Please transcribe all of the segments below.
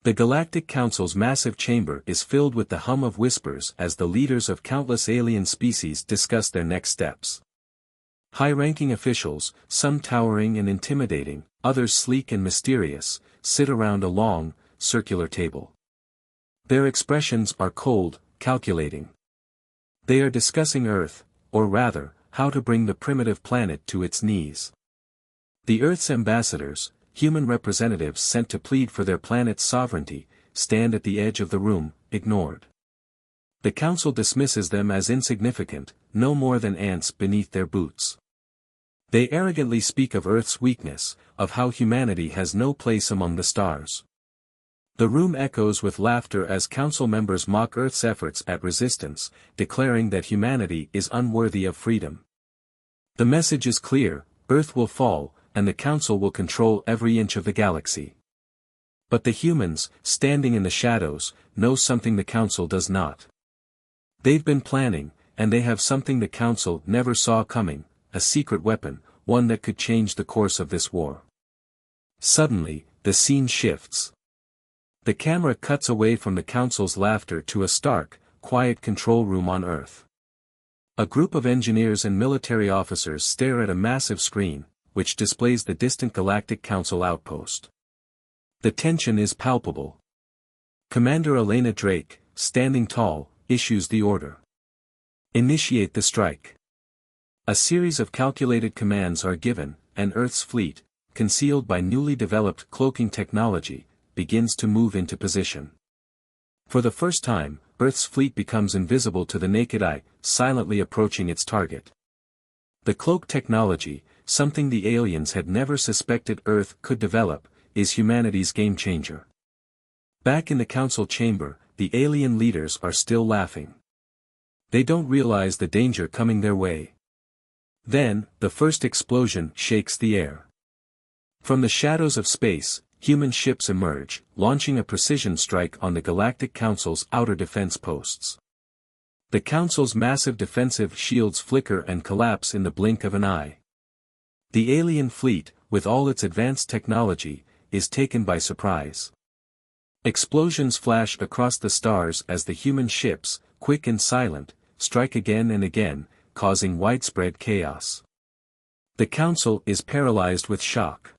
The Galactic Council's massive chamber is filled with the hum of whispers as the leaders of countless alien species discuss their next steps. High-ranking officials, some towering and intimidating, others sleek and mysterious, sit around a long, circular table. Their expressions are cold, calculating. They are discussing Earth, or rather, how to bring the primitive planet to its knees. The Earth's ambassadors, human representatives sent to plead for their planet's sovereignty, stand at the edge of the room, ignored. The Council dismisses them as insignificant, no more than ants beneath their boots. They arrogantly speak of Earth's weakness, of how humanity has no place among the stars. The room echoes with laughter as Council members mock Earth's efforts at resistance, declaring that humanity is unworthy of freedom. The message is clear: Earth will fall, and the Council will control every inch of the galaxy. But the humans, standing in the shadows, know something the Council does not. They've been planning, and they have something the Council never saw coming, a secret weapon, one that could change the course of this war. Suddenly, the scene shifts. The camera cuts away from the Council's laughter to a stark, quiet control room on Earth. A group of engineers and military officers stare at a massive screen, which displays the distant Galactic Council outpost. The tension is palpable. Commander Elena Drake, standing tall, issues the order. Initiate the strike. A series of calculated commands are given, and Earth's fleet, concealed by newly developed cloaking technology, begins to move into position. For the first time, Earth's fleet becomes invisible to the naked eye, silently approaching its target. The cloak technology, something the aliens had never suspected Earth could develop, is humanity's game-changer. Back in the Council chamber, the alien leaders are still laughing. They don't realize the danger coming their way. Then, the first explosion shakes the air. From the shadows of space, human ships emerge, launching a precision strike on the Galactic Council's outer defense posts. The Council's massive defensive shields flicker and collapse in the blink of an eye. The alien fleet, with all its advanced technology, is taken by surprise. Explosions flash across the stars as the human ships, quick and silent, strike again and again, causing widespread chaos. The Council is paralyzed with shock.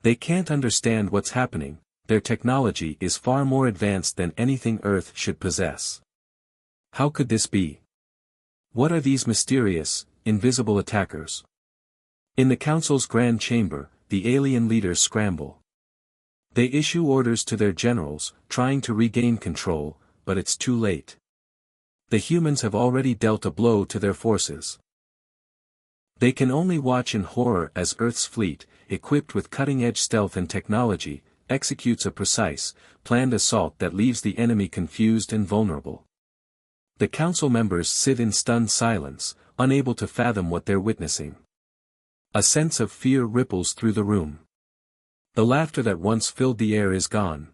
They can't understand what's happening. Their technology is far more advanced than anything Earth should possess. How could this be? What are these mysterious, invisible attackers? In the Council's grand chamber, the alien leaders scramble. They issue orders to their generals, trying to regain control, but it's too late. The humans have already dealt a blow to their forces. They can only watch in horror as Earth's fleet, equipped with cutting-edge stealth and technology, executes a precise, planned assault that leaves the enemy confused and vulnerable. The Council members sit in stunned silence, unable to fathom what they're witnessing. A sense of fear ripples through the room. The laughter that once filled the air is gone.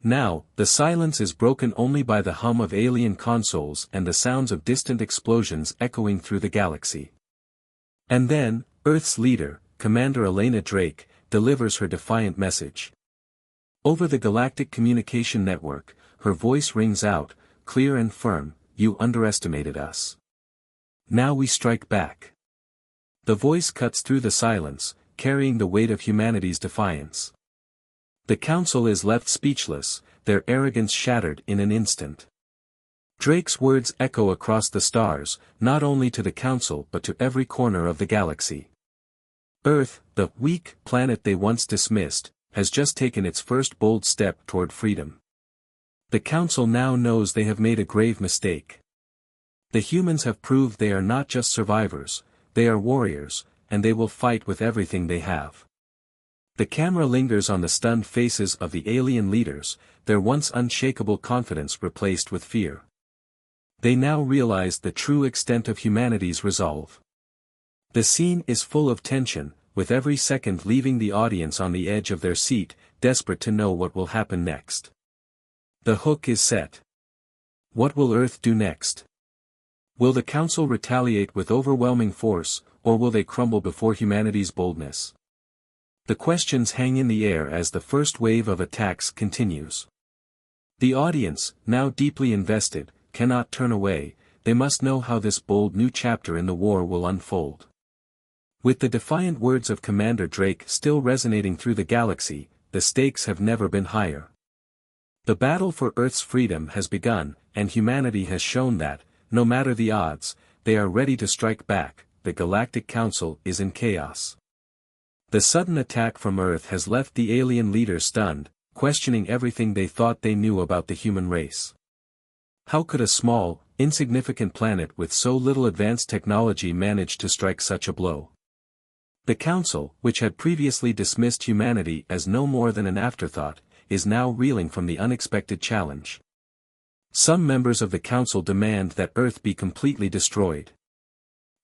Now, the silence is broken only by the hum of alien consoles and the sounds of distant explosions echoing through the galaxy. And then, Earth's leader, Commander Elena Drake, delivers her defiant message. Over the Galactic Communication Network, her voice rings out, clear and firm: "You underestimated us. Now we strike back." The voice cuts through the silence, carrying the weight of humanity's defiance. The Council is left speechless, their arrogance shattered in an instant. Drake's words echo across the stars, not only to the Council but to every corner of the galaxy. Earth, the weak planet they once dismissed, has just taken its first bold step toward freedom. The Council now knows they have made a grave mistake. The humans have proved they are not just survivors, they are warriors, and they will fight with everything they have. The camera lingers on the stunned faces of the alien leaders, their once unshakable confidence replaced with fear. They now realize the true extent of humanity's resolve. The scene is full of tension, with every second leaving the audience on the edge of their seat, desperate to know what will happen next. The hook is set. What will Earth do next? Will the Council retaliate with overwhelming force, or will they crumble before humanity's boldness? The questions hang in the air as the first wave of attacks continues. The audience, now deeply invested, cannot turn away. They must know how this bold new chapter in the war will unfold. With the defiant words of Commander Drake still resonating through the galaxy, the stakes have never been higher. The battle for Earth's freedom has begun, and humanity has shown that, no matter the odds, they are ready to strike back. The Galactic Council is in chaos. The sudden attack from Earth has left the alien leaders stunned, questioning everything they thought they knew about the human race. How could a small, insignificant planet with so little advanced technology manage to strike such a blow? The Council, which had previously dismissed humanity as no more than an afterthought, is now reeling from the unexpected challenge. Some members of the Council demand that Earth be completely destroyed.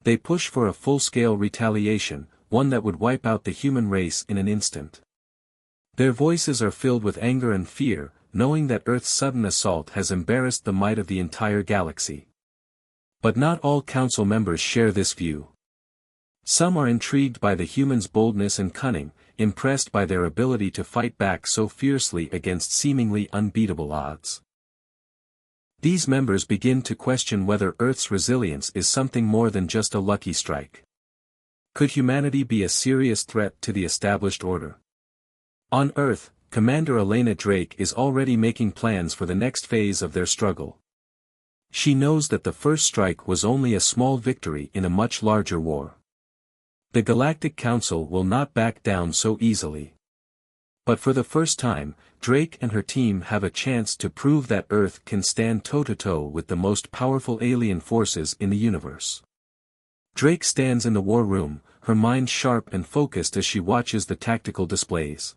They push for a full-scale retaliation, one that would wipe out the human race in an instant. Their voices are filled with anger and fear, knowing that Earth's sudden assault has embarrassed the might of the entire galaxy. But not all Council members share this view. Some are intrigued by the humans' boldness and cunning, impressed by their ability to fight back so fiercely against seemingly unbeatable odds. These members begin to question whether Earth's resilience is something more than just a lucky strike. Could humanity be a serious threat to the established order? On Earth, Commander Elena Drake is already making plans for the next phase of their struggle. She knows that the first strike was only a small victory in a much larger war. The Galactic Council will not back down so easily. But for the first time, Drake and her team have a chance to prove that Earth can stand toe-to-toe with the most powerful alien forces in the universe. Drake stands in the war room, her mind sharp and focused as she watches the tactical displays.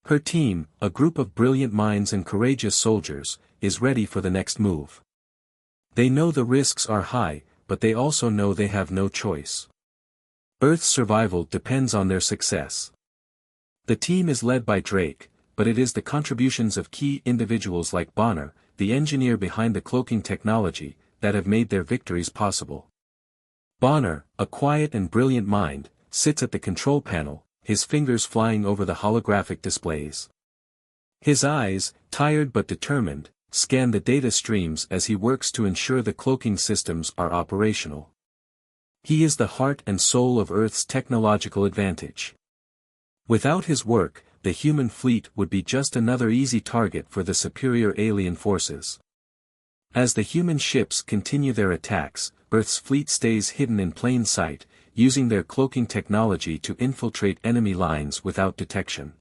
Her team, a group of brilliant minds and courageous soldiers, is ready for the next move. They know the risks are high, but they also know they have no choice. Earth's survival depends on their success. The team is led by Drake, but it is the contributions of key individuals like Bonner, the engineer behind the cloaking technology, that have made their victories possible. Bonner, a quiet and brilliant mind, sits at the control panel, his fingers flying over the holographic displays. His eyes, tired but determined, scan the data streams as he works to ensure the cloaking systems are operational. He is the heart and soul of Earth's technological advantage. Without his work, the human fleet would be just another easy target for the superior alien forces. As the human ships continue their attacks, Earth's fleet stays hidden in plain sight, using their cloaking technology to infiltrate enemy lines without detection.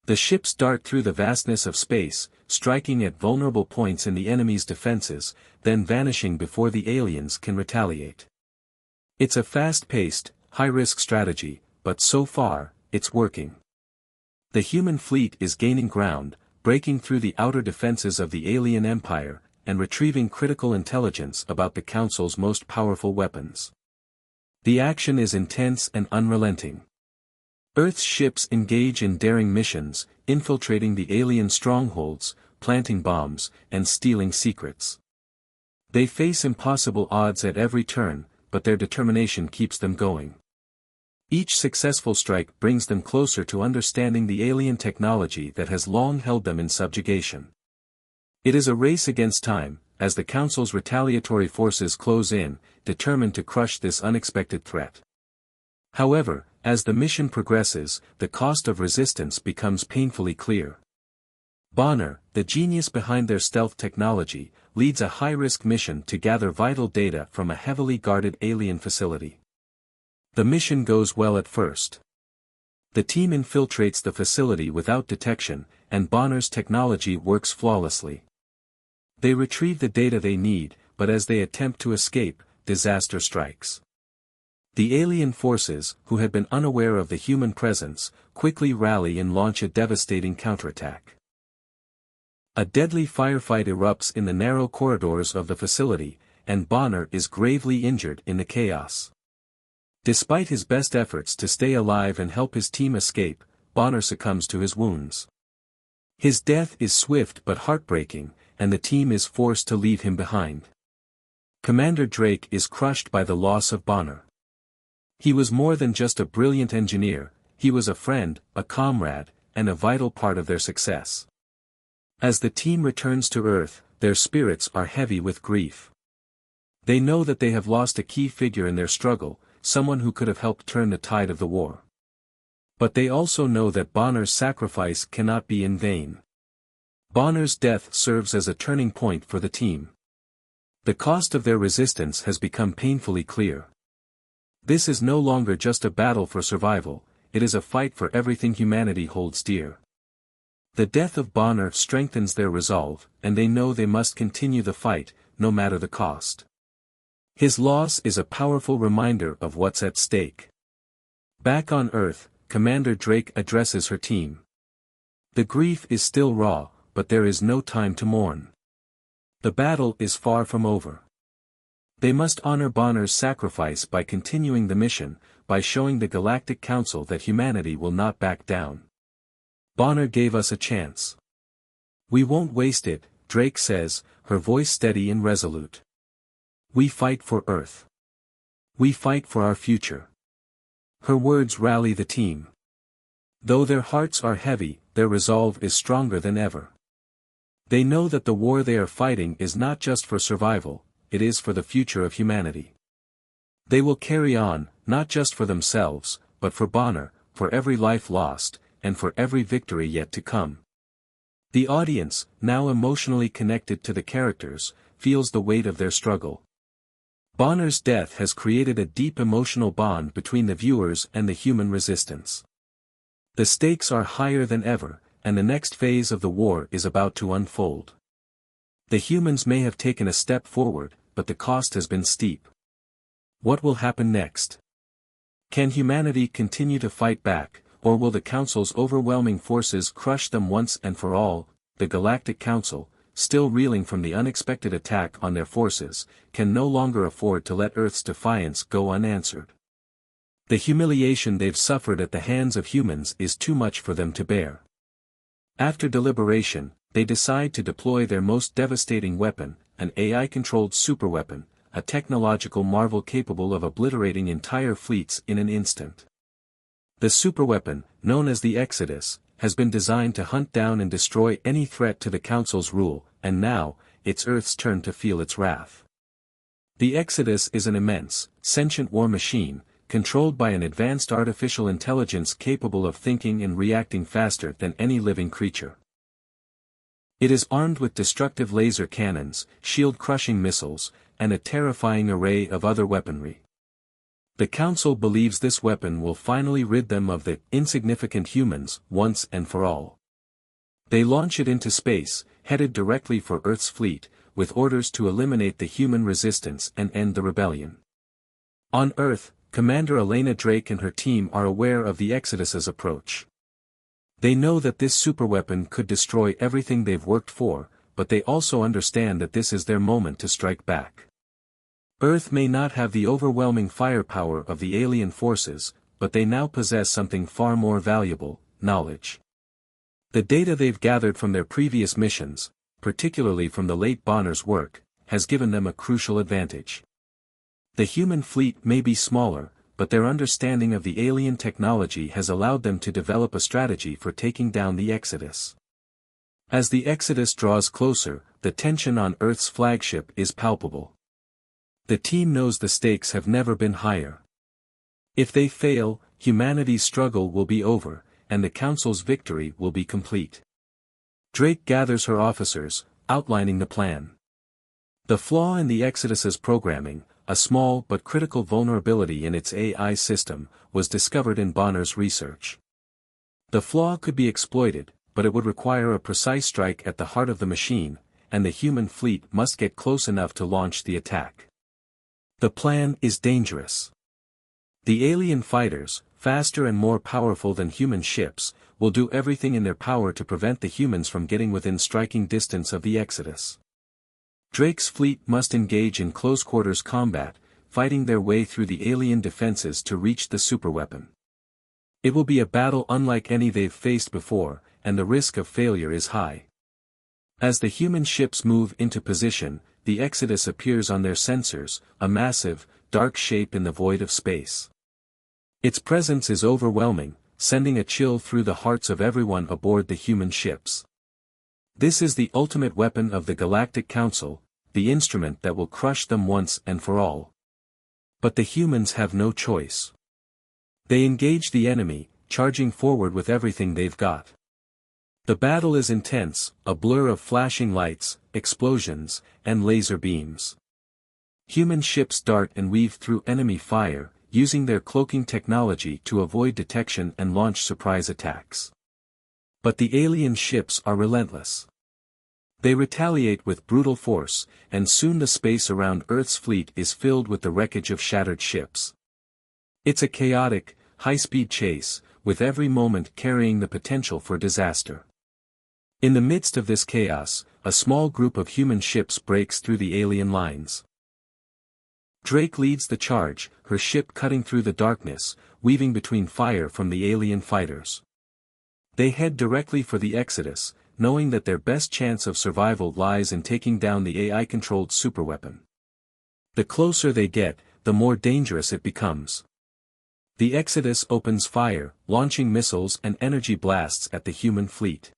The ships dart through the vastness of space, striking at vulnerable points in the enemy's defenses, then vanishing before the aliens can retaliate. It's a fast-paced, high-risk strategy, but so far, it's working. The human fleet is gaining ground, breaking through the outer defenses of the alien empire, and retrieving critical intelligence about the Council's most powerful weapons. The action is intense and unrelenting. Earth's ships engage in daring missions, infiltrating the alien strongholds, planting bombs, and stealing secrets. They face impossible odds at every turn, but their determination keeps them going. Each successful strike brings them closer to understanding the alien technology that has long held them in subjugation. It is a race against time, as the Council's retaliatory forces close in, determined to crush this unexpected threat. However, as the mission progresses, the cost of resistance becomes painfully clear. Bonner, the genius behind their stealth technology, leads a high-risk mission to gather vital data from a heavily guarded alien facility. The mission goes well at first. The team infiltrates the facility without detection, and Bonner's technology works flawlessly. They retrieve the data they need, but as they attempt to escape, disaster strikes. The alien forces, who had been unaware of the human presence, quickly rally and launch a devastating counterattack. A deadly firefight erupts in the narrow corridors of the facility, and Bonner is gravely injured in the chaos. Despite his best efforts to stay alive and help his team escape, Bonner succumbs to his wounds. His death is swift but heartbreaking, and the team is forced to leave him behind. Commander Drake is crushed by the loss of Bonner. He was more than just a brilliant engineer, He was a friend, a comrade, and a vital part of their success. As the team returns to Earth, their spirits are heavy with grief. They know that they have lost a key figure in their struggle, someone who could have helped turn the tide of the war. But they also know that Bonner's sacrifice cannot be in vain. Bonner's death serves as a turning point for the team. The cost of their resistance has become painfully clear. This is no longer just a battle for survival, it is a fight for everything humanity holds dear. The death of Bonner strengthens their resolve, and they know they must continue the fight, no matter the cost. His loss is a powerful reminder of what's at stake. Back on Earth, Commander Drake addresses her team. The grief is still raw, but there is no time to mourn. The battle is far from over. They must honor Bonner's sacrifice by continuing the mission, by showing the Galactic Council that humanity will not back down. Bonner gave us a chance. We won't waste it, Drake says, her voice steady and resolute. We fight for Earth. We fight for our future. Her words rally the team. Though their hearts are heavy, their resolve is stronger than ever. They know that the war they are fighting is not just for survival, it is for the future of humanity. They will carry on, not just for themselves, but for Bonner, for every life lost, and for every victory yet to come. The audience, now emotionally connected to the characters, feels the weight of their struggle. Bonner's death has created a deep emotional bond between the viewers and the human resistance. The stakes are higher than ever, and the next phase of the war is about to unfold. The humans may have taken a step forward, but the cost has been steep. What will happen next? Can humanity continue to fight back, or will the Council's overwhelming forces crush them once and for all? The Galactic Council, still reeling from the unexpected attack on their forces, can no longer afford to let Earth's defiance go unanswered. The humiliation they've suffered at the hands of humans is too much for them to bear. After deliberation, they decide to deploy their most devastating weapon, an AI-controlled superweapon, a technological marvel capable of obliterating entire fleets in an instant. The superweapon, known as the Exodus, has been designed to hunt down and destroy any threat to the Council's rule, and now, it's Earth's turn to feel its wrath. The Exodus is an immense, sentient war machine, controlled by an advanced artificial intelligence capable of thinking and reacting faster than any living creature. It is armed with destructive laser cannons, shield-crushing missiles, and a terrifying array of other weaponry. The Council believes this weapon will finally rid them of the insignificant humans once and for all. They launch it into space, headed directly for Earth's fleet, with orders to eliminate the human resistance and end the rebellion. On Earth, Commander Elena Drake and her team are aware of the Exodus's approach. They know that this superweapon could destroy everything they've worked for, but they also understand that this is their moment to strike back. Earth may not have the overwhelming firepower of the alien forces, but they now possess something far more valuable, knowledge. The data they've gathered from their previous missions, particularly from the late Bonner's work, has given them a crucial advantage. The human fleet may be smaller, but their understanding of the alien technology has allowed them to develop a strategy for taking down the Exodus. As the Exodus draws closer, the tension on Earth's flagship is palpable. The team knows the stakes have never been higher. If they fail, humanity's struggle will be over, and the Council's victory will be complete. Drake gathers her officers, outlining the plan. The flaw in the Exodus's programming, a small but critical vulnerability in its AI system, was discovered in Bonner's research. The flaw could be exploited, but it would require a precise strike at the heart of the machine, and the human fleet must get close enough to launch the attack. The plan is dangerous. The alien fighters, faster and more powerful than human ships, will do everything in their power to prevent the humans from getting within striking distance of the Exodus. Drake's fleet must engage in close-quarters combat, fighting their way through the alien defenses to reach the superweapon. It will be a battle unlike any they've faced before, and the risk of failure is high. As the human ships move into position, the Exodus appears on their sensors, a massive, dark shape in the void of space. Its presence is overwhelming, sending a chill through the hearts of everyone aboard the human ships. This is the ultimate weapon of the Galactic Council, the instrument that will crush them once and for all. But the humans have no choice. They engage the enemy, charging forward with everything they've got. The battle is intense, a blur of flashing lights, explosions, and laser beams. Human ships dart and weave through enemy fire, using their cloaking technology to avoid detection and launch surprise attacks. But the alien ships are relentless. They retaliate with brutal force, and soon the space around Earth's fleet is filled with the wreckage of shattered ships. It's a chaotic, high-speed chase, with every moment carrying the potential for disaster. In the midst of this chaos, a small group of human ships breaks through the alien lines. Drake leads the charge, her ship cutting through the darkness, weaving between fire from the alien fighters. They head directly for the Exodus, knowing that their best chance of survival lies in taking down the AI-controlled superweapon. The closer they get, the more dangerous it becomes. The Exodus opens fire, launching missiles and energy blasts at the human fleet.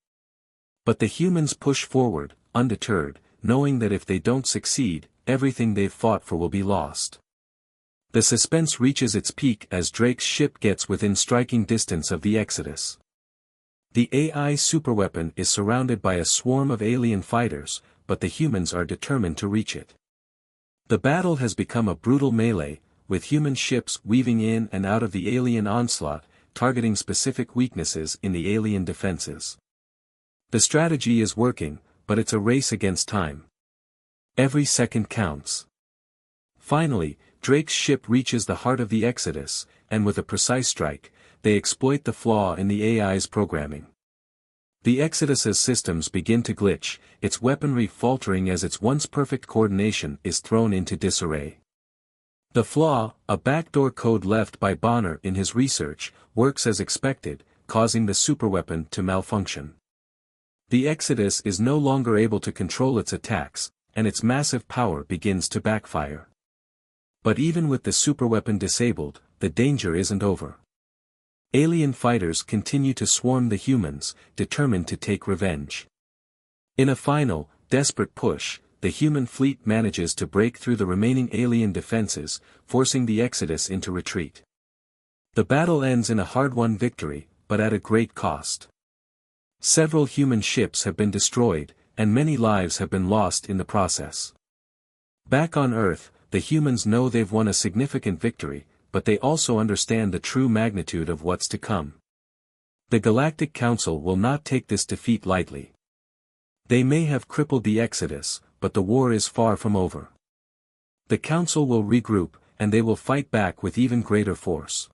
But the humans push forward, undeterred, knowing that if they don't succeed, everything they've fought for will be lost. The suspense reaches its peak as Drake's ship gets within striking distance of the Exodus. The AI superweapon is surrounded by a swarm of alien fighters, but the humans are determined to reach it. The battle has become a brutal melee, with human ships weaving in and out of the alien onslaught, targeting specific weaknesses in the alien defenses. The strategy is working, but it's a race against time. Every second counts. Finally, Drake's ship reaches the heart of the Exodus, and with a precise strike, they exploit the flaw in the AI's programming. The Exodus's systems begin to glitch, its weaponry faltering as its once perfect coordination is thrown into disarray. The flaw, a backdoor code left by Bonner in his research, works as expected, causing the superweapon to malfunction. The Exodus is no longer able to control its attacks, and its massive power begins to backfire. But even with the superweapon disabled, the danger isn't over. Alien fighters continue to swarm the humans, determined to take revenge. In a final, desperate push, the human fleet manages to break through the remaining alien defenses, forcing the Exodus into retreat. The battle ends in a hard-won victory, but at a great cost. Several human ships have been destroyed, and many lives have been lost in the process. Back on Earth, the humans know they've won a significant victory, but they also understand the true magnitude of what's to come. The Galactic Council will not take this defeat lightly. They may have crippled the Exodus, but the war is far from over. The Council will regroup, and they will fight back with even greater force.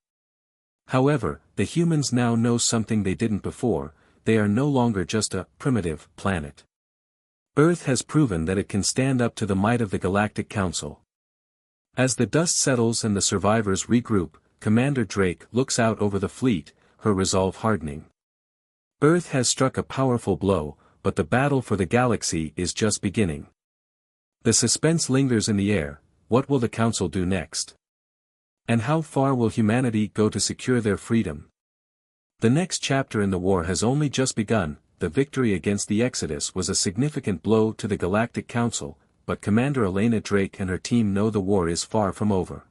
However, the humans now know something they didn't before: they are no longer just a primitive planet. Earth has proven that it can stand up to the might of the Galactic Council. As the dust settles and the survivors regroup, Commander Drake looks out over the fleet, her resolve hardening. Earth has struck a powerful blow, but the battle for the galaxy is just beginning. The suspense lingers in the air: what will the Council do next? And how far will humanity go to secure their freedom? The next chapter in the war has only just begun. The victory against the Exodus was a significant blow to the Galactic Council, but Commander Elena Drake and her team know the war is far from over.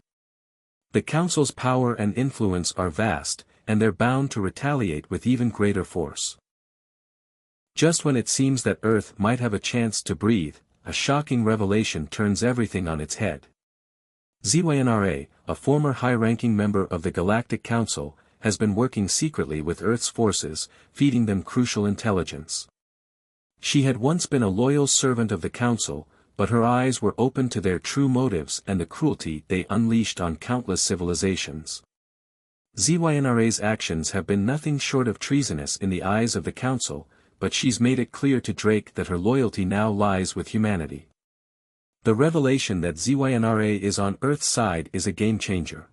The Council's power and influence are vast, and they're bound to retaliate with even greater force. Just when it seems that Earth might have a chance to breathe, a shocking revelation turns everything on its head. ZYNRA, a former high-ranking member of the Galactic Council, has been working secretly with Earth's forces, feeding them crucial intelligence. She had once been a loyal servant of the Council, but her eyes were open to their true motives and the cruelty they unleashed on countless civilizations. ZYNRA's actions have been nothing short of treasonous in the eyes of the Council, but she's made it clear to Drake that her loyalty now lies with humanity. The revelation that ZYNRA is on Earth's side is a game-changer.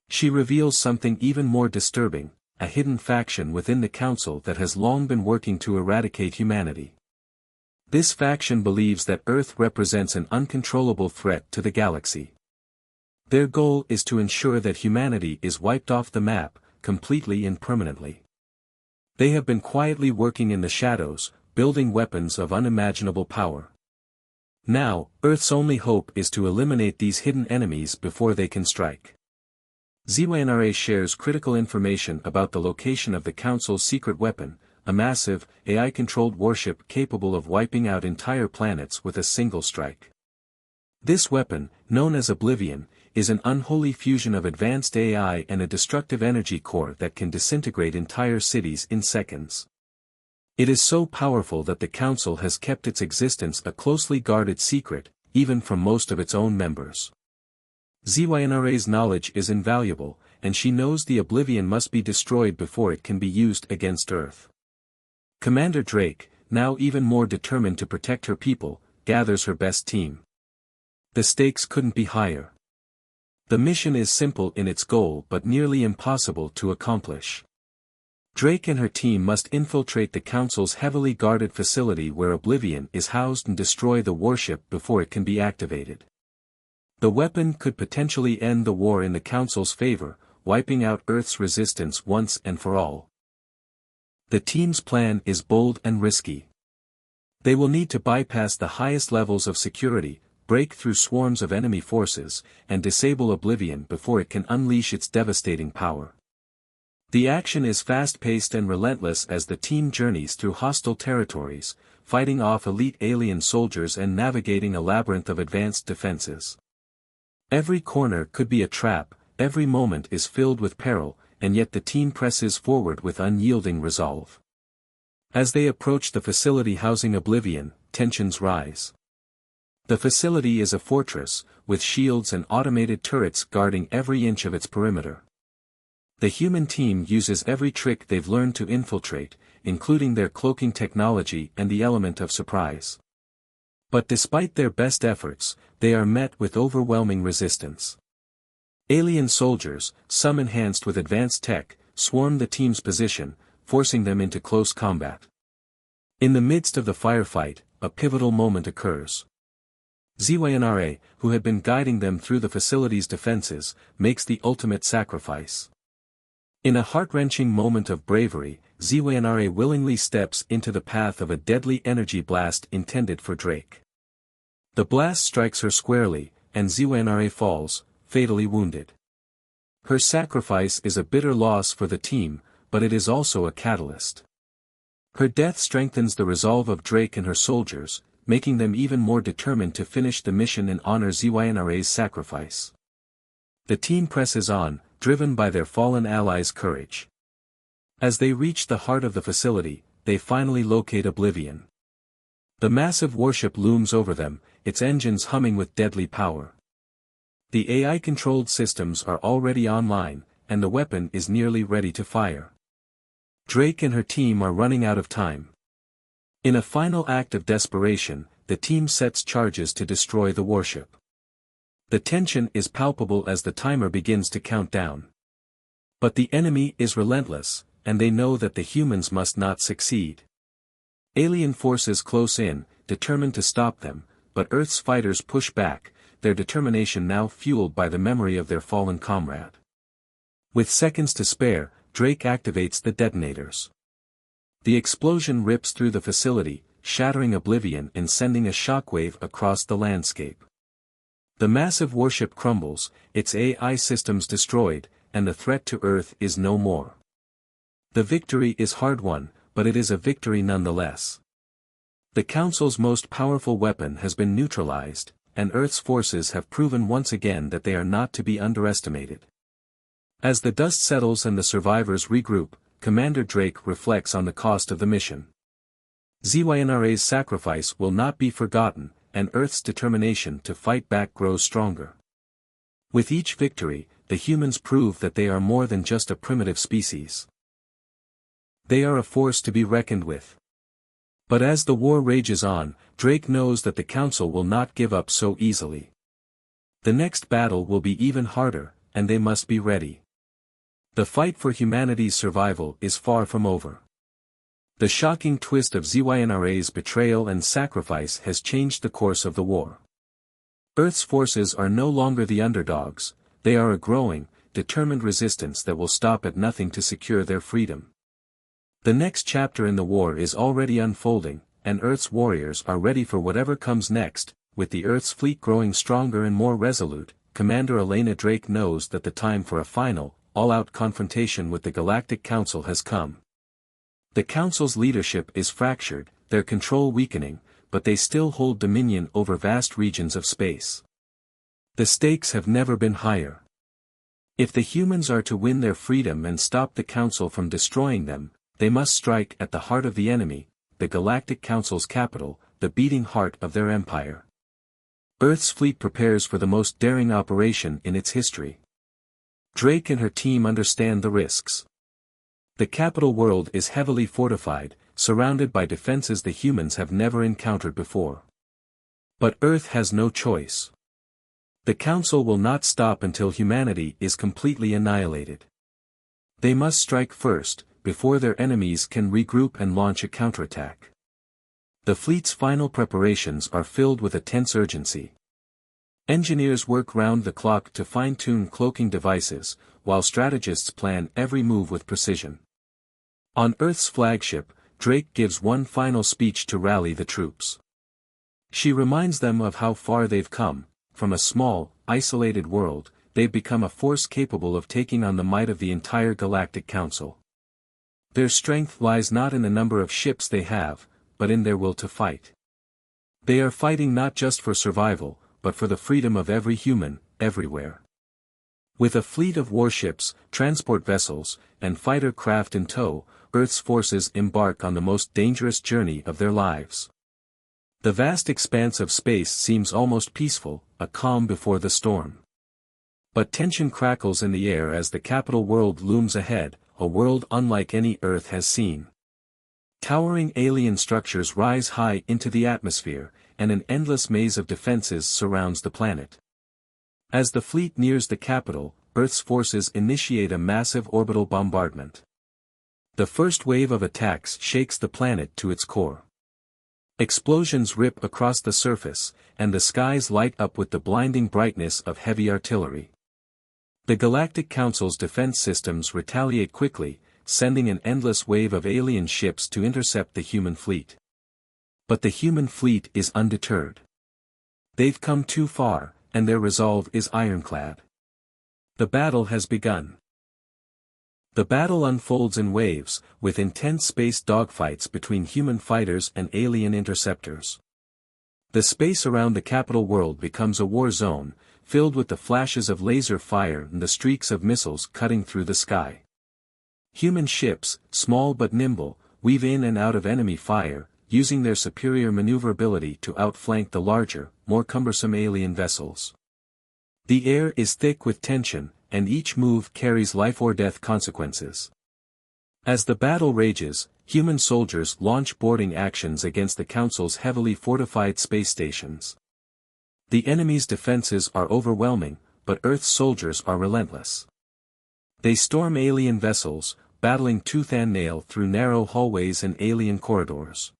She reveals something even more disturbing: a hidden faction within the Council that has long been working to eradicate humanity. This faction believes that Earth represents an uncontrollable threat to the galaxy. Their goal is to ensure that humanity is wiped off the map, completely and permanently. They have been quietly working in the shadows, building weapons of unimaginable power. Now, Earth's only hope is to eliminate these hidden enemies before they can strike. ZYNRA shares critical information about the location of the Council's secret weapon, a massive, AI-controlled warship capable of wiping out entire planets with a single strike. This weapon, known as Oblivion, is an unholy fusion of advanced AI and a destructive energy core that can disintegrate entire cities in seconds. It is so powerful that the Council has kept its existence a closely guarded secret, even from most of its own members. ZYNRA's knowledge is invaluable, and she knows the Oblivion must be destroyed before it can be used against Earth. Commander Drake, now even more determined to protect her people, gathers her best team. The stakes couldn't be higher. The mission is simple in its goal but nearly impossible to accomplish. Drake and her team must infiltrate the Council's heavily guarded facility where Oblivion is housed and destroy the warship before it can be activated. The weapon could potentially end the war in the Council's favor, wiping out Earth's resistance once and for all. The team's plan is bold and risky. They will need to bypass the highest levels of security, break through swarms of enemy forces, and disable Oblivion before it can unleash its devastating power. The action is fast-paced and relentless as the team journeys through hostile territories, fighting off elite alien soldiers and navigating a labyrinth of advanced defenses. Every corner could be a trap, every moment is filled with peril, and yet the team presses forward with unyielding resolve. As they approach the facility housing Oblivion, tensions rise. The facility is a fortress, with shields and automated turrets guarding every inch of its perimeter. The human team uses every trick they've learned to infiltrate, including their cloaking technology and the element of surprise. But despite their best efforts, they are met with overwhelming resistance. Alien soldiers, some enhanced with advanced tech, swarm the team's position, forcing them into close combat. In the midst of the firefight, a pivotal moment occurs. ZYNRA, who had been guiding them through the facility's defenses, makes the ultimate sacrifice. In a heart-wrenching moment of bravery, ZYNRA willingly steps into the path of a deadly energy blast intended for Drake. The blast strikes her squarely, and ZYNRA falls, fatally wounded. Her sacrifice is a bitter loss for the team, but it is also a catalyst. Her death strengthens the resolve of Drake and her soldiers, making them even more determined to finish the mission and honor ZYNRA's sacrifice. The team presses on, driven by their fallen allies' courage. As they reach the heart of the facility, they finally locate Oblivion. The massive warship looms over them, its engines humming with deadly power. The AI-controlled systems are already online, and the weapon is nearly ready to fire. Drake and her team are running out of time. In a final act of desperation, the team sets charges to destroy the warship. The tension is palpable as the timer begins to count down. But the enemy is relentless, and they know that the humans must not succeed. Alien forces close in, determined to stop them, but Earth's fighters push back, their determination now fueled by the memory of their fallen comrade. With seconds to spare, Drake activates the detonators. The explosion rips through the facility, shattering Oblivion and sending a shockwave across the landscape. The massive warship crumbles, its AI systems destroyed, and the threat to Earth is no more. The victory is hard-won, but it is a victory nonetheless. The Council's most powerful weapon has been neutralized, and Earth's forces have proven once again that they are not to be underestimated. As the dust settles and the survivors regroup, Commander Drake reflects on the cost of the mission. ZYNRA's sacrifice will not be forgotten, and Earth's determination to fight back grows stronger. With each victory, the humans prove that they are more than just a primitive species. They are a force to be reckoned with. But as the war rages on, Drake knows that the Council will not give up so easily. The next battle will be even harder, and they must be ready. The fight for humanity's survival is far from over. The shocking twist of ZYNRA's betrayal and sacrifice has changed the course of the war. Earth's forces are no longer the underdogs, they are a growing, determined resistance that will stop at nothing to secure their freedom. The next chapter in the war is already unfolding, and Earth's warriors are ready for whatever comes next. With the Earth's fleet growing stronger and more resolute, Commander Elena Drake knows that the time for a final, all-out confrontation with the Galactic Council has come. The Council's leadership is fractured, their control weakening, but they still hold dominion over vast regions of space. The stakes have never been higher. If the humans are to win their freedom and stop the Council from destroying them, they must strike at the heart of the enemy, the Galactic Council's capital, the beating heart of their empire. Earth's fleet prepares for the most daring operation in its history. Drake and her team understand the risks. The capital world is heavily fortified, surrounded by defenses the humans have never encountered before. But Earth has no choice. The Council will not stop until humanity is completely annihilated. They must strike first, before their enemies can regroup and launch a counterattack. The fleet's final preparations are filled with a tense urgency. Engineers work round the clock to fine-tune cloaking devices, while strategists plan every move with precision. On Earth's flagship, Drake gives one final speech to rally the troops. She reminds them of how far they've come. From a small, isolated world, they've become a force capable of taking on the might of the entire Galactic Council. Their strength lies not in the number of ships they have, but in their will to fight. They are fighting not just for survival, but for the freedom of every human, everywhere. With a fleet of warships, transport vessels, and fighter craft in tow, Earth's forces embark on the most dangerous journey of their lives. The vast expanse of space seems almost peaceful, a calm before the storm. But tension crackles in the air as the capital world looms ahead, a world unlike any Earth has seen. Towering alien structures rise high into the atmosphere, and an endless maze of defenses surrounds the planet. As the fleet nears the capital, Earth's forces initiate a massive orbital bombardment. The first wave of attacks shakes the planet to its core. Explosions rip across the surface, and the skies light up with the blinding brightness of heavy artillery. The Galactic Council's defense systems retaliate quickly, sending an endless wave of alien ships to intercept the human fleet. But the human fleet is undeterred. They've come too far, and their resolve is ironclad. The battle has begun. The battle unfolds in waves, with intense space dogfights between human fighters and alien interceptors. The space around the capital world becomes a war zone, filled with the flashes of laser fire and the streaks of missiles cutting through the sky. Human ships, small but nimble, weave in and out of enemy fire, using their superior maneuverability to outflank the larger, more cumbersome alien vessels. The air is thick with tension, and each move carries life-or-death consequences. As the battle rages, human soldiers launch boarding actions against the Council's heavily fortified space stations. The enemy's defenses are overwhelming, but Earth's soldiers are relentless. They storm alien vessels, battling tooth and nail through narrow hallways and alien corridors.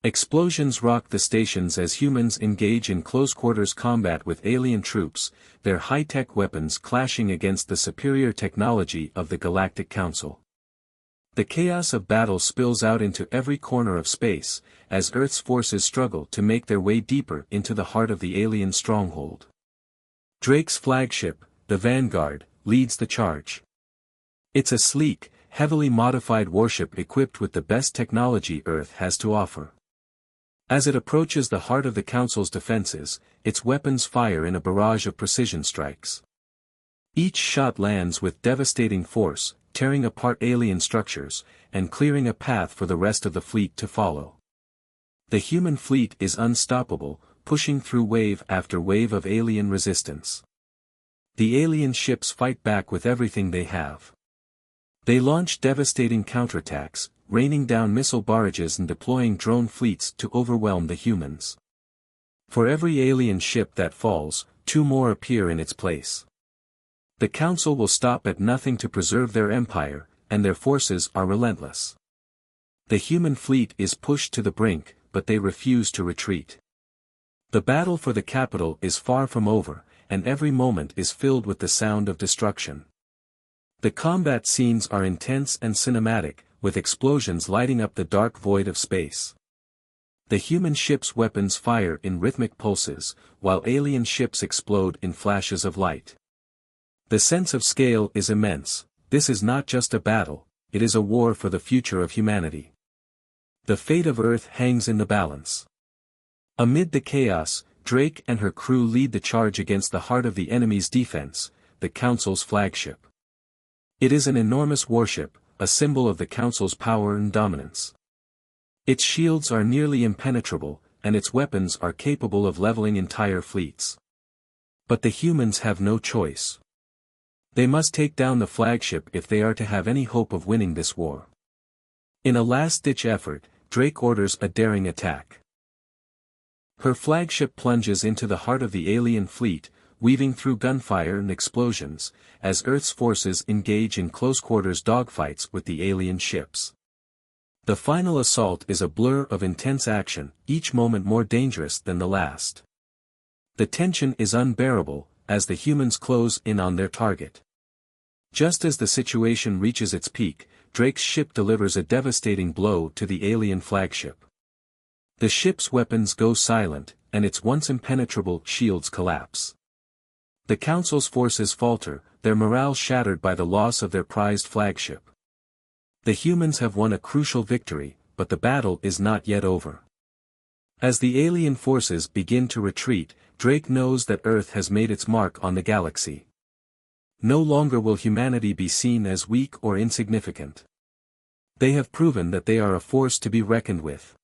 Explosions rock the stations as humans engage in close-quarters combat with alien troops, their high-tech weapons clashing against the superior technology of the Galactic Council. The chaos of battle spills out into every corner of space, as Earth's forces struggle to make their way deeper into the heart of the alien stronghold. Drake's flagship, the Vanguard, leads the charge. It's a sleek, heavily modified warship equipped with the best technology Earth has to offer. As it approaches the heart of the Council's defenses, its weapons fire in a barrage of precision strikes. Each shot lands with devastating force, tearing apart alien structures, and clearing a path for the rest of the fleet to follow. The human fleet is unstoppable, pushing through wave after wave of alien resistance. The alien ships fight back with everything they have. They launch devastating counterattacks, raining down missile barrages and deploying drone fleets to overwhelm the humans. For every alien ship that falls, 2 more appear in its place. The Council will stop at nothing to preserve their empire, and their forces are relentless. The human fleet is pushed to the brink, but they refuse to retreat. The battle for the capital is far from over, and every moment is filled with the sound of destruction. The combat scenes are intense and cinematic, with explosions lighting up the dark void of space. The human ship's weapons fire in rhythmic pulses, while alien ships explode in flashes of light. The sense of scale is immense. This is not just a battle, it is a war for the future of humanity. The fate of Earth hangs in the balance. Amid the chaos, Drake and her crew lead the charge against the heart of the enemy's defense, the Council's flagship. It is an enormous warship, a symbol of the Council's power and dominance. Its shields are nearly impenetrable, and its weapons are capable of leveling entire fleets. But the humans have no choice. They must take down the flagship if they are to have any hope of winning this war. In a last-ditch effort, Drake orders a daring attack. Her flagship plunges into the heart of the alien fleet, weaving through gunfire and explosions, as Earth's forces engage in close-quarters dogfights with the alien ships. The final assault is a blur of intense action, each moment more dangerous than the last. The tension is unbearable, as the humans close in on their target. Just as the situation reaches its peak, Drake's ship delivers a devastating blow to the alien flagship. The ship's weapons go silent, and its once impenetrable shields collapse. The Council's forces falter, their morale shattered by the loss of their prized flagship. The humans have won a crucial victory, but the battle is not yet over. As the alien forces begin to retreat, Drake knows that Earth has made its mark on the galaxy. No longer will humanity be seen as weak or insignificant. They have proven that they are a force to be reckoned with.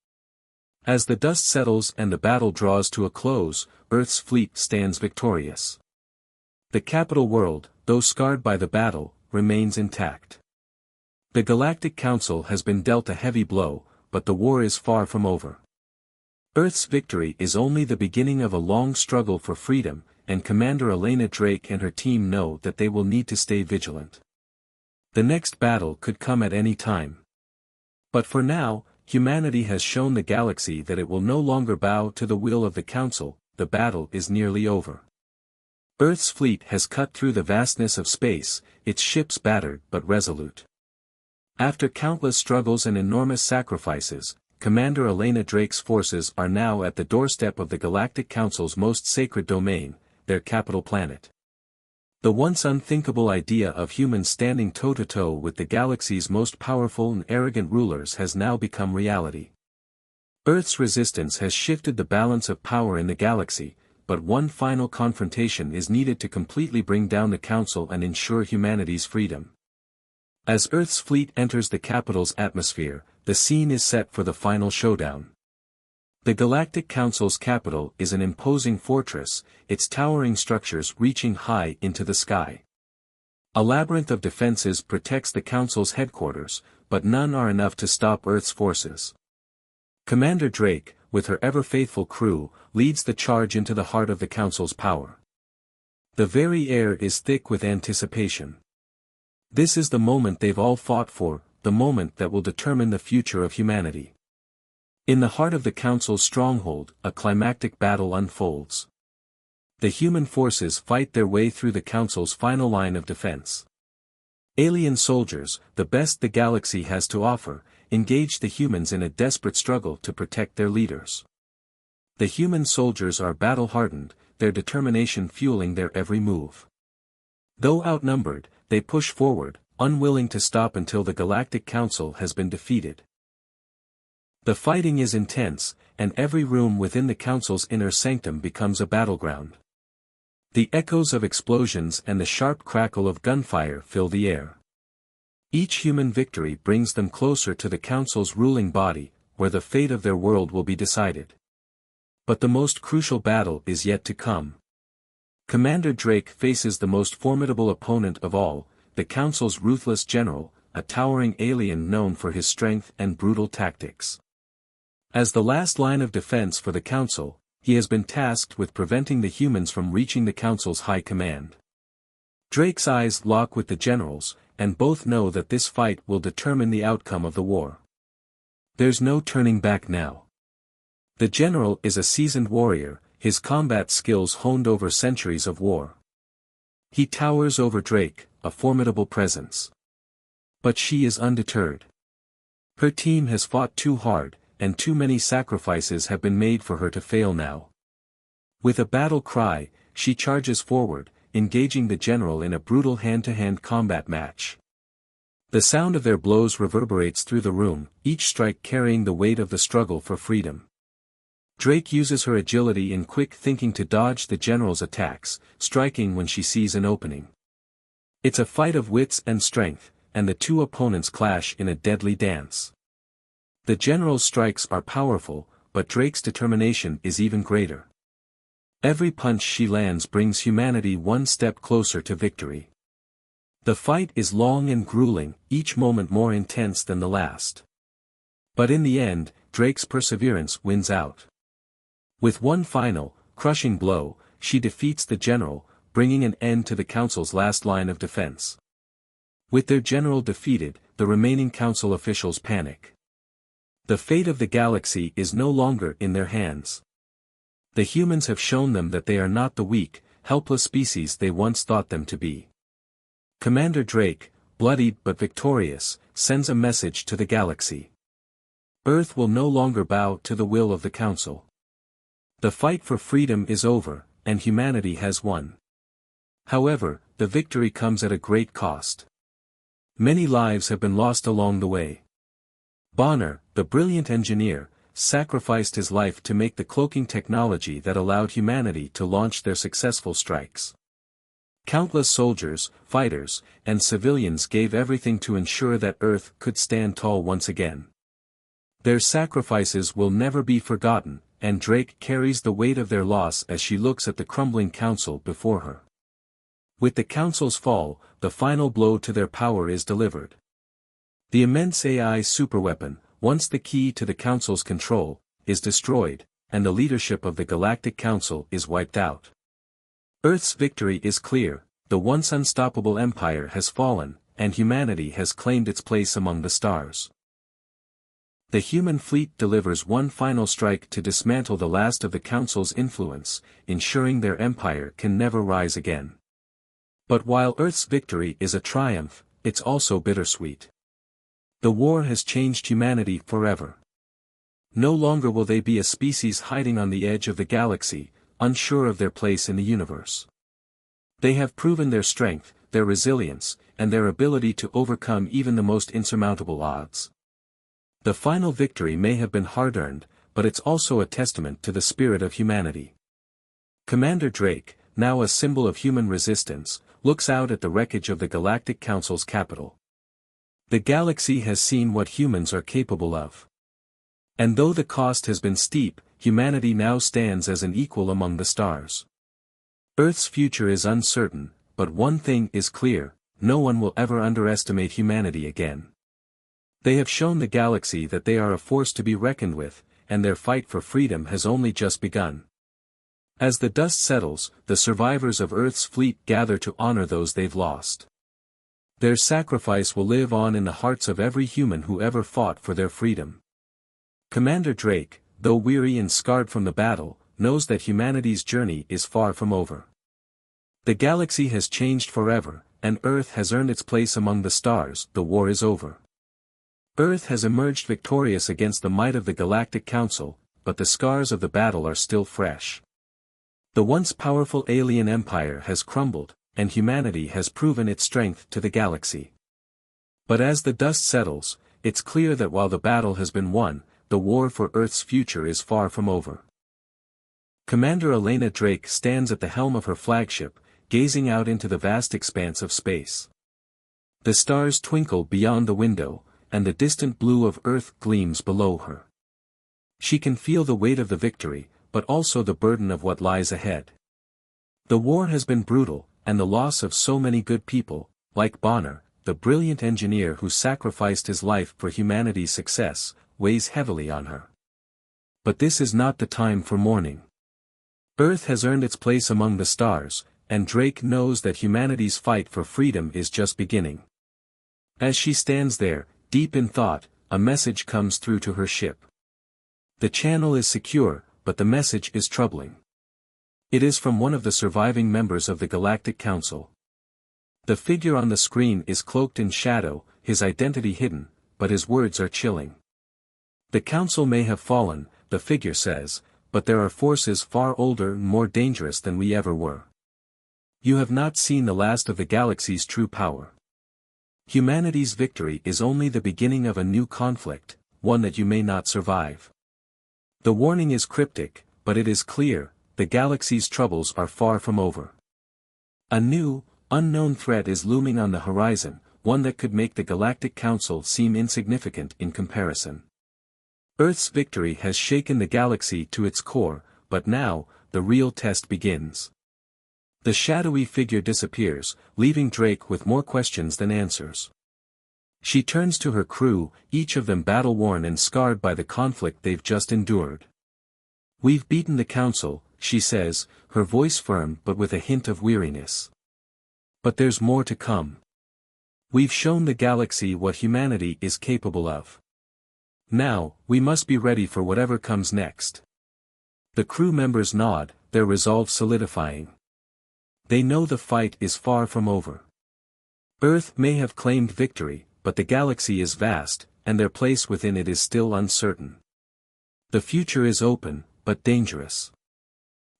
As the dust settles and the battle draws to a close, Earth's fleet stands victorious. The capital world, though scarred by the battle, remains intact. The Galactic Council has been dealt a heavy blow, but the war is far from over. Earth's victory is only the beginning of a long struggle for freedom, and Commander Elena Drake and her team know that they will need to stay vigilant. The next battle could come at any time. But for now, humanity has shown the galaxy that it will no longer bow to the will of the Council. The battle is nearly over. Earth's fleet has cut through the vastness of space, its ships battered but resolute. After countless struggles and enormous sacrifices, Commander Elena Drake's forces are now at the doorstep of the Galactic Council's most sacred domain, their capital planet. The once unthinkable idea of humans standing toe-to-toe with the galaxy's most powerful and arrogant rulers has now become reality. Earth's resistance has shifted the balance of power in the galaxy, but one final confrontation is needed to completely bring down the Council and ensure humanity's freedom. As Earth's fleet enters the capital's atmosphere, the scene is set for the final showdown. The Galactic Council's capital is an imposing fortress, its towering structures reaching high into the sky. A labyrinth of defenses protects the Council's headquarters, but none are enough to stop Earth's forces. Commander Drake, with her ever-faithful crew, leads the charge into the heart of the Council's power. The very air is thick with anticipation. This is the moment they've all fought for, the moment that will determine the future of humanity. In the heart of the Council's stronghold, a climactic battle unfolds. The human forces fight their way through the Council's final line of defense. Alien soldiers, the best the galaxy has to offer, engage the humans in a desperate struggle to protect their leaders. The human soldiers are battle-hardened, their determination fueling their every move. Though outnumbered, they push forward, unwilling to stop until the Galactic Council has been defeated. The fighting is intense, and every room within the Council's inner sanctum becomes a battleground. The echoes of explosions and the sharp crackle of gunfire fill the air. Each human victory brings them closer to the Council's ruling body, where the fate of their world will be decided. But the most crucial battle is yet to come. Commander Drake faces the most formidable opponent of all, the Council's ruthless general, a towering alien known for his strength and brutal tactics. As the last line of defense for the Council, he has been tasked with preventing the humans from reaching the Council's high command. Drake's eyes lock with the generals, and both know that this fight will determine the outcome of the war. There's no turning back now. The general is a seasoned warrior, his combat skills honed over centuries of war. He towers over Drake, a formidable presence. But she is undeterred. Her team has fought too hard, and too many sacrifices have been made for her to fail now. With a battle cry, she charges forward, engaging the general in a brutal hand-to-hand combat match. The sound of their blows reverberates through the room, each strike carrying the weight of the struggle for freedom. Drake uses her agility and quick thinking to dodge the general's attacks, striking when she sees an opening. It's a fight of wits and strength, and the two opponents clash in a deadly dance. The general's strikes are powerful, but Drake's determination is even greater. Every punch she lands brings humanity one step closer to victory. The fight is long and grueling, each moment more intense than the last. But in the end, Drake's perseverance wins out. With one final, crushing blow, she defeats the general, bringing an end to the council's last line of defense. With their general defeated, the remaining council officials panic. The fate of the galaxy is no longer in their hands. The humans have shown them that they are not the weak, helpless species they once thought them to be. Commander Drake, bloodied but victorious, sends a message to the galaxy. Earth will no longer bow to the will of the council. The fight for freedom is over, and humanity has won. However, the victory comes at a great cost. Many lives have been lost along the way. Bonner, the brilliant engineer, sacrificed his life to make the cloaking technology that allowed humanity to launch their successful strikes. Countless soldiers, fighters, and civilians gave everything to ensure that Earth could stand tall once again. Their sacrifices will never be forgotten, and Drake carries the weight of their loss as she looks at the crumbling council before her. With the council's fall, the final blow to their power is delivered. The immense AI superweapon, once the key to the council's control, is destroyed, and the leadership of the Galactic Council is wiped out. Earth's victory is clear, the once unstoppable empire has fallen, and humanity has claimed its place among the stars. The human fleet delivers one final strike to dismantle the last of the Council's influence, ensuring their empire can never rise again. But while Earth's victory is a triumph, it's also bittersweet. The war has changed humanity forever. No longer will they be a species hiding on the edge of the galaxy, unsure of their place in the universe. They have proven their strength, their resilience, and their ability to overcome even the most insurmountable odds. The final victory may have been hard-earned, but it's also a testament to the spirit of humanity. Commander Drake, now a symbol of human resistance, looks out at the wreckage of the Galactic Council's capital. The galaxy has seen what humans are capable of. And though the cost has been steep, humanity now stands as an equal among the stars. Earth's future is uncertain, but one thing is clear, no one will ever underestimate humanity again. They have shown the galaxy that they are a force to be reckoned with, and their fight for freedom has only just begun. As the dust settles, the survivors of Earth's fleet gather to honor those they've lost. Their sacrifice will live on in the hearts of every human who ever fought for their freedom. Commander Drake, though weary and scarred from the battle, knows that humanity's journey is far from over. The galaxy has changed forever, and Earth has earned its place among the stars. The war is over. Earth has emerged victorious against the might of the Galactic Council, but the scars of the battle are still fresh. The once powerful alien empire has crumbled, and humanity has proven its strength to the galaxy. But as the dust settles, it's clear that while the battle has been won, the war for Earth's future is far from over. Commander Elena Drake stands at the helm of her flagship, gazing out into the vast expanse of space. The stars twinkle beyond the window, and the distant blue of Earth gleams below her. She can feel the weight of the victory, but also the burden of what lies ahead. The war has been brutal, and the loss of so many good people, like Bonner, the brilliant engineer who sacrificed his life for humanity's success, weighs heavily on her. But this is not the time for mourning. Earth has earned its place among the stars, and Drake knows that humanity's fight for freedom is just beginning. As she stands there, deep in thought, a message comes through to her ship. The channel is secure, but the message is troubling. It is from one of the surviving members of the Galactic Council. The figure on the screen is cloaked in shadow, his identity hidden, but his words are chilling. The Council may have fallen, the figure says, but there are forces far older and more dangerous than we ever were. You have not seen the last of the galaxy's true power. Humanity's victory is only the beginning of a new conflict, one that you may not survive. The warning is cryptic, but it is clear, the galaxy's troubles are far from over. A new, unknown threat is looming on the horizon, one that could make the Galactic Council seem insignificant in comparison. Earth's victory has shaken the galaxy to its core, but now, the real test begins. The shadowy figure disappears, leaving Drake with more questions than answers. She turns to her crew, each of them battle-worn and scarred by the conflict they've just endured. "We've beaten the Council," she says, her voice firm but with a hint of weariness. "But there's more to come. We've shown the galaxy what humanity is capable of. Now, we must be ready for whatever comes next." The crew members nod, their resolve solidifying. They know the fight is far from over. Earth may have claimed victory, but the galaxy is vast, and their place within it is still uncertain. The future is open, but dangerous.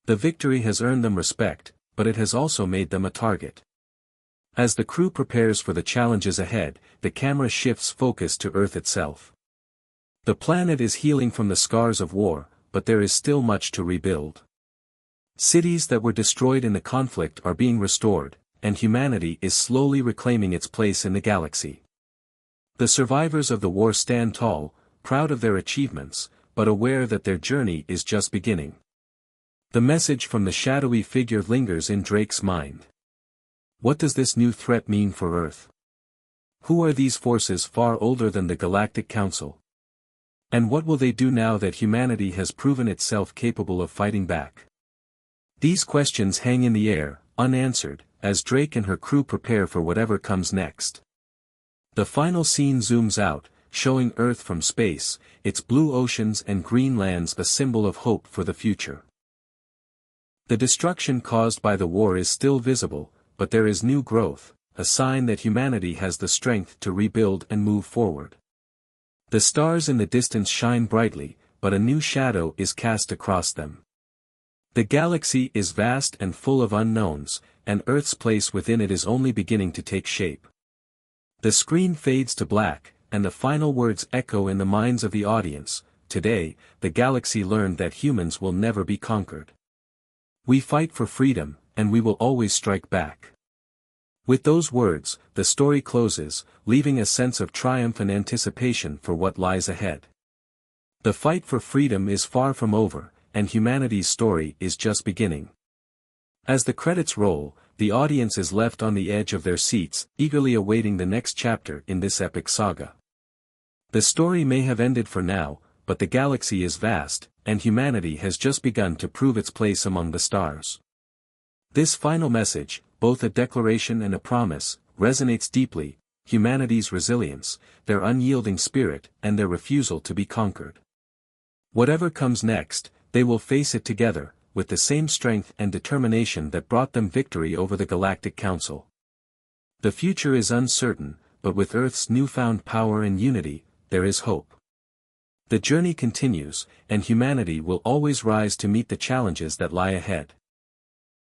The victory has earned them respect, but it has also made them a target. As the crew prepares for the challenges ahead, the camera shifts focus to Earth itself. The planet is healing from the scars of war, but there is still much to rebuild. Cities that were destroyed in the conflict are being restored, and humanity is slowly reclaiming its place in the galaxy. The survivors of the war stand tall, proud of their achievements, but aware that their journey is just beginning. The message from the shadowy figure lingers in Drake's mind. What does this new threat mean for Earth? Who are these forces far older than the Galactic Council? And what will they do now that humanity has proven itself capable of fighting back? These questions hang in the air, unanswered, as Drake and her crew prepare for whatever comes next. The final scene zooms out, showing Earth from space, its blue oceans and green lands a symbol of hope for the future. The destruction caused by the war is still visible, but there is new growth, a sign that humanity has the strength to rebuild and move forward. The stars in the distance shine brightly, but a new shadow is cast across them. The galaxy is vast and full of unknowns, and Earth's place within it is only beginning to take shape. The screen fades to black, and the final words echo in the minds of the audience. Today, the galaxy learned that humans will never be conquered. We fight for freedom, and we will always strike back. With those words, the story closes, leaving a sense of triumph and anticipation for what lies ahead. The fight for freedom is far from over, and humanity's story is just beginning. As the credits roll, the audience is left on the edge of their seats, eagerly awaiting the next chapter in this epic saga. The story may have ended for now, but the galaxy is vast, and humanity has just begun to prove its place among the stars. This final message, both a declaration and a promise, resonates deeply: humanity's resilience, their unyielding spirit, and their refusal to be conquered. Whatever comes next, they will face it together, with the same strength and determination that brought them victory over the Galactic Council. The future is uncertain, but with Earth's newfound power and unity, there is hope. The journey continues, and humanity will always rise to meet the challenges that lie ahead.